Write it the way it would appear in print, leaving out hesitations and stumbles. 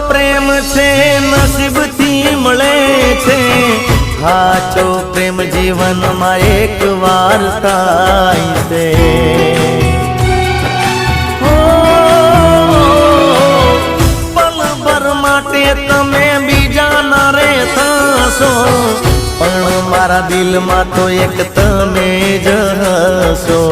પ્રેમ છે નસીબથી મળે છે, સાચો પ્રેમ જીવનમાં એક વાર થાય છે। પલભર માટે તમે બીજાના રે થશો, પણ મારા દિલમાં તો એક તમે જ હશો।